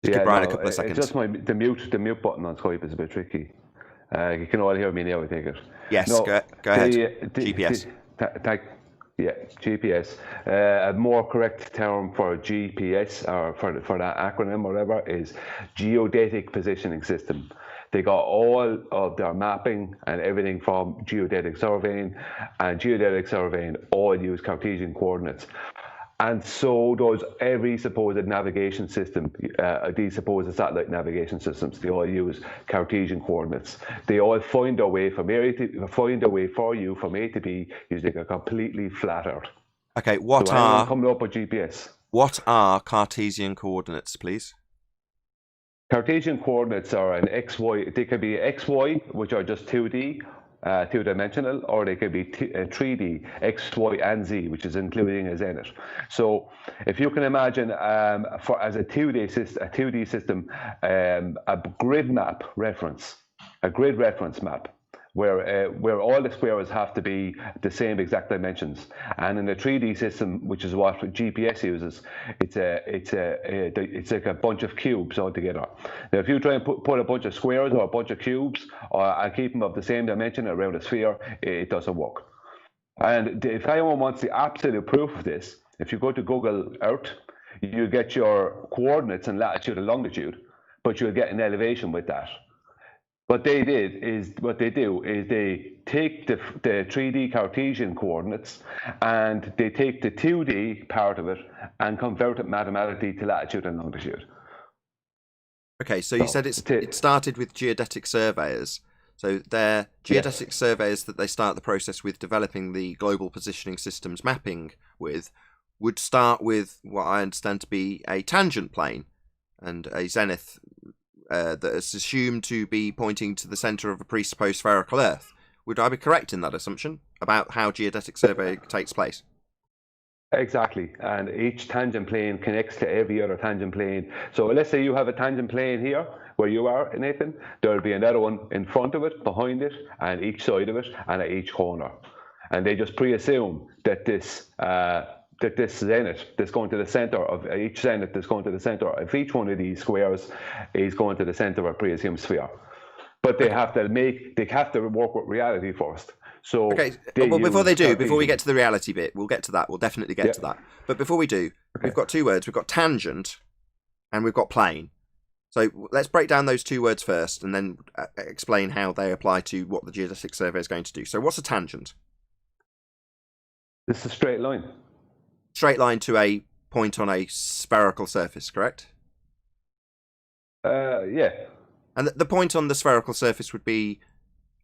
Just give Brian a couple of seconds. It's just the mute button on Skype is a bit tricky. You can all hear me now, I take it. Yes, go ahead. GPS. GPS. A more correct term for GPS, or for that acronym or whatever, is geodetic positioning system. They got all of their mapping and everything from geodetic surveying, and geodetic surveying all use Cartesian coordinates. And so does every supposed navigation system, these supposed satellite navigation systems. They all use Cartesian coordinates. They all find their way from for you from A to B using a completely flat Earth. Okay, coming up with GPS? What are Cartesian coordinates, please? Cartesian coordinates are an XY. They could be XY, which are just 2D, two-dimensional, or they could be 3D, X, Y, and Z, which is including a zenith. So, if you can imagine, as a 2D system, a grid map reference, a grid reference map, where all the squares have to be the same exact dimensions. And in a 3D system, which is what GPS uses, it's like a bunch of cubes all together. Now, if you try and put a bunch of squares or a bunch of cubes and keep them of the same dimension around a sphere, it doesn't work. And if anyone wants the absolute proof of this, if you go to Google Earth, you get your coordinates in latitude and longitude, but you'll get an elevation with that. What they do is they take the 3D Cartesian coordinates and they take the 2D part of it and convert it mathematically to latitude and longitude. Okay, so you said it started with geodetic surveyors. So they're geodetic surveyors that they start the process with developing the global positioning systems mapping with, would start with what I understand to be a tangent plane and a zenith that is assumed to be pointing to the centre of a presupposed spherical Earth. Would I be correct in that assumption about how geodetic survey takes place? Exactly, and each tangent plane connects to every other tangent plane. So let's say you have a tangent plane here, where you are, Nathan. There'll be another one in front of it, behind it, and each side of it, and at each corner. And they just pre-assume that this zenith that's going to the center of each zenith that's going to the center of each one of these squares is going to the center of a pre-assumed sphere. But they have to work with reality first. So before we get to the reality bit, we'll get to that. We'll definitely get to that. But before we do, we've got two words. We've got tangent and we've got plane. So let's break down those two words first and then explain how they apply to what the geodetic survey is going to do. So what's a tangent? This is a straight line. Straight line to a point on a spherical surface, correct? Yeah. And the point on the spherical surface would be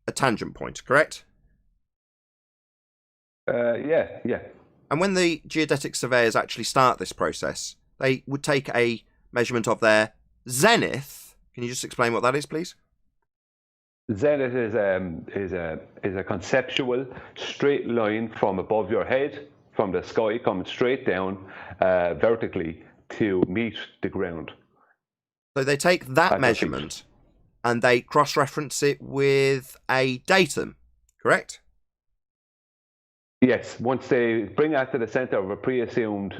a tangent point, correct? Yeah. And when the geodetic surveyors actually start this process, they would take a measurement of their zenith. Can you just explain what that is, please? Zenith is a conceptual straight line from above your head, from the sky, coming straight down vertically to meet the ground. So they take that measurement and they cross-reference it with a datum, correct? Yes, once they bring that to the center of a pre-assumed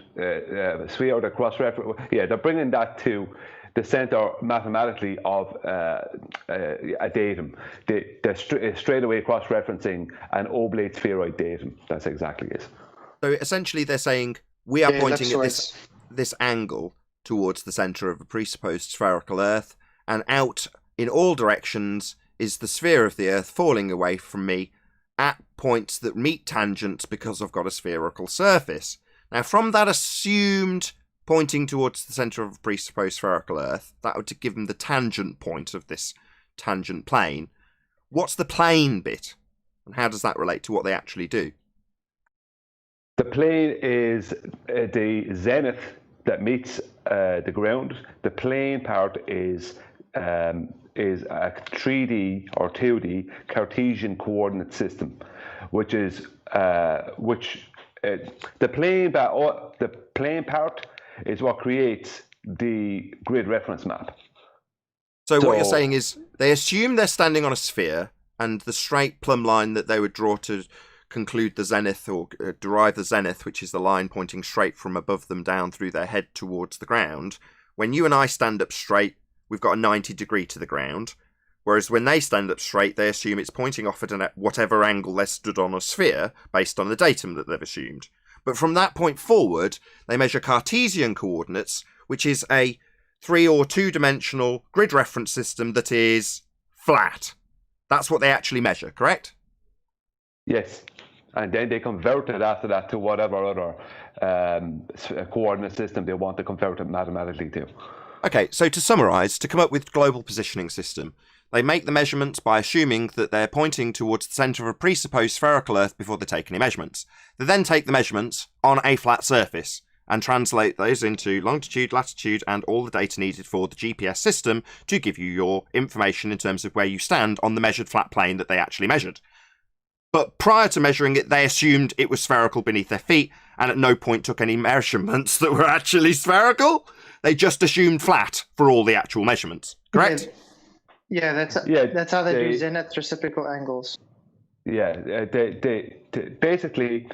sphere, the cross-reference, they're bringing that to the center mathematically of a datum. They're straight away cross-referencing an oblate spheroid datum. That's exactly it. So essentially they're saying we are pointing at this angle towards the center of a presupposed spherical Earth, and out in all directions is the sphere of the Earth falling away from me at points that meet tangents because I've got a spherical surface. Now, from that assumed pointing towards the center of a presupposed spherical Earth, that would give them the tangent point of this tangent plane. What's the plane bit, and how does that relate to what they actually do? The plane is the zenith that meets the ground. The plane part is a 3D or 2D Cartesian coordinate system, which is the plane part is what creates the grid reference map. So what you're saying is they assume they're standing on a sphere, and the straight plumb line that they would draw to conclude the zenith or derive the zenith, which is the line pointing straight from above them down through their head towards the ground. When you and I stand up straight, we've got a 90 degree to the ground. Whereas when they stand up straight, they assume it's pointing off at whatever angle they're stood on a sphere based on the datum that they've assumed. But from that point forward, they measure Cartesian coordinates, which is a 3 or 2-dimensional grid reference system that is flat. That's what they actually measure, correct? Yes. And then they convert it after that to whatever other coordinate system they want to convert it mathematically to. Okay, so to summarise, to come up with global positioning system, they make the measurements by assuming that they're pointing towards the centre of a presupposed spherical Earth before they take any measurements. They then take the measurements on a flat surface and translate those into longitude, latitude, and all the data needed for the GPS system to give you your information in terms of where you stand on the measured flat plane that they actually measured. But prior to measuring it, they assumed it was spherical beneath their feet, and at no point took any measurements that were actually spherical. They just assumed flat for all the actual measurements, correct? Yeah, that's how they do zenith reciprocal angles. Yeah, they basically,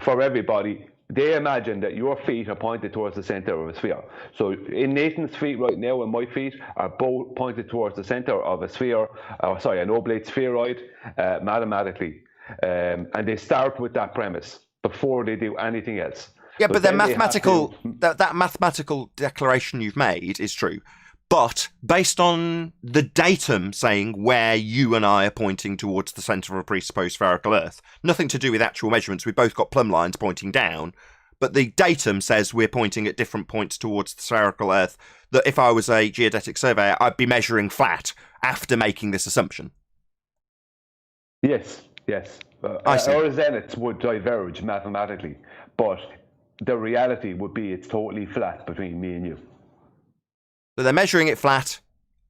for everybody, they imagine that your feet are pointed towards the center of a sphere. So in Nathan's feet right now and my feet are both pointed towards the center of a sphere, an oblate spheroid, mathematically. And they start with that premise before they do anything else. Yeah, but their mathematical that mathematical declaration you've made is true. But based on the datum saying where you and I are pointing towards the centre of a presupposed spherical Earth, nothing to do with actual measurements. We've both got plumb lines pointing down, but the datum says we're pointing at different points towards the spherical Earth, that if I was a geodetic surveyor, I'd be measuring flat after making this assumption. Yes. I see. Our zeniths would diverge mathematically, but the reality would be it's totally flat between me and you. So they're measuring it flat,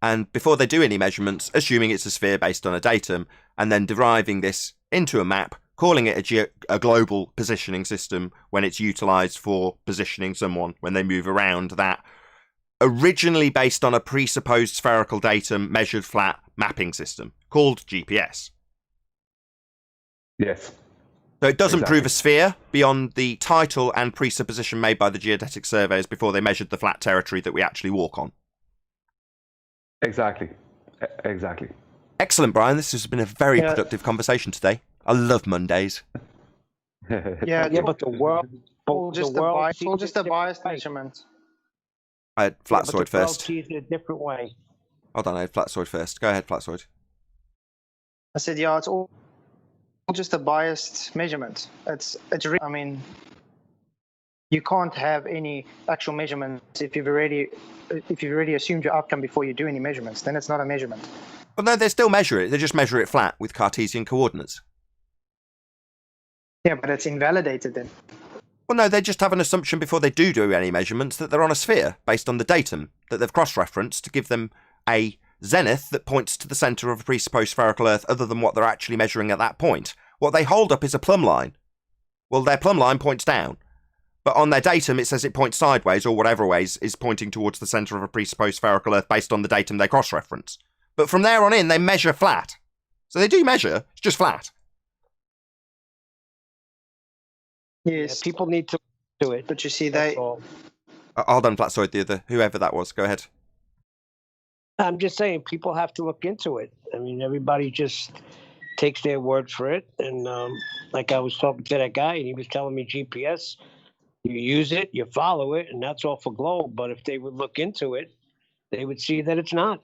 and before they do any measurements, assuming it's a sphere based on a datum, and then deriving this into a map, calling it a global positioning system when it's utilised for positioning someone when they move around that, originally based on a presupposed spherical datum measured flat mapping system called GPS. Yes. So it doesn't prove a sphere beyond the title and presupposition made by the geodetic surveys before they measured the flat territory that we actually walk on. Exactly. Excellent, Brian. This has been a very productive conversation today. I love Mondays. Yeah, but the world, just a biased measurement. I had Flatsoid but the first. 12 sees it a different way. Hold on, I had Flatsoid first. Go ahead, Flatsoid. I said, yeah, it's all just a biased measurement. I mean, you can't have any actual measurements if you've already assumed your outcome before you do any measurements. Then it's not a measurement. Well, no, they still measure it. They just measure it flat with Cartesian coordinates. Yeah, but it's invalidated then. Well, no, they just have an assumption before they do any measurements that they're on a sphere based on the datum that they've cross-referenced to give them a zenith that points to the centre of a presupposed spherical Earth other than what they're actually measuring at that point. What they hold up is a plumb line. Well, their plumb line points down. But on their datum, it says it points sideways or whatever ways is pointing towards the centre of a presupposed spherical Earth based on the datum they cross-reference. But from there on in, they measure flat. So they do measure, it's just flat. Yes. Yeah, people need to do it. But you see, Hold on, Flatsoid, whoever that was. Go ahead. I'm just saying, people have to look into it. I mean, everybody just takes their word for it. And like I was talking to that guy, and he was telling me GPS, you use it, you follow it, and that's all for globe. But if they would look into it, they would see that it's not.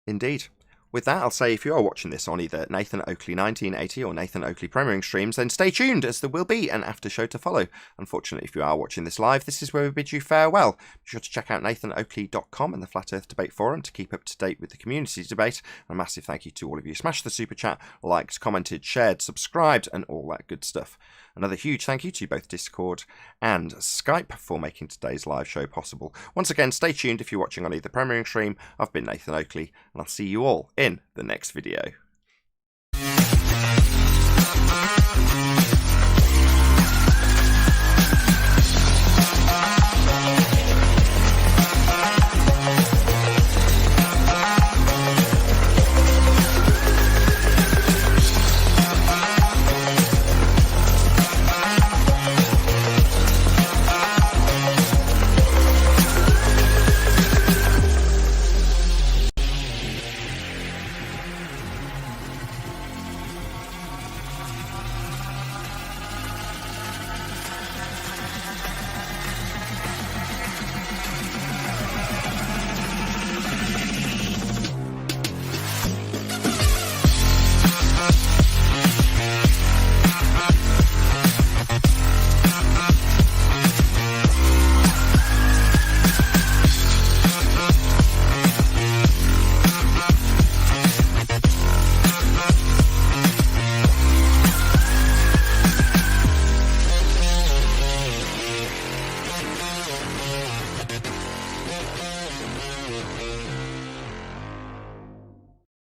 Indeed. With that, I'll say if you are watching this on either Nathan Oakley 1980 or Nathan Oakley Premiering streams, then stay tuned as there will be an after show to follow. Unfortunately, if you are watching this live, this is where we bid you farewell. Be sure to check out nathanoakley.com and the Flat Earth Debate Forum to keep up to date with the community debate. And a massive thank you to all of you. Smash the super chat, liked, commented, shared, subscribed, and all that good stuff. Another huge thank you to both Discord and Skype for making today's live show possible. Once again, stay tuned if you're watching on either Premiering stream. I've been Nathan Oakley, and I'll see you all in the next video.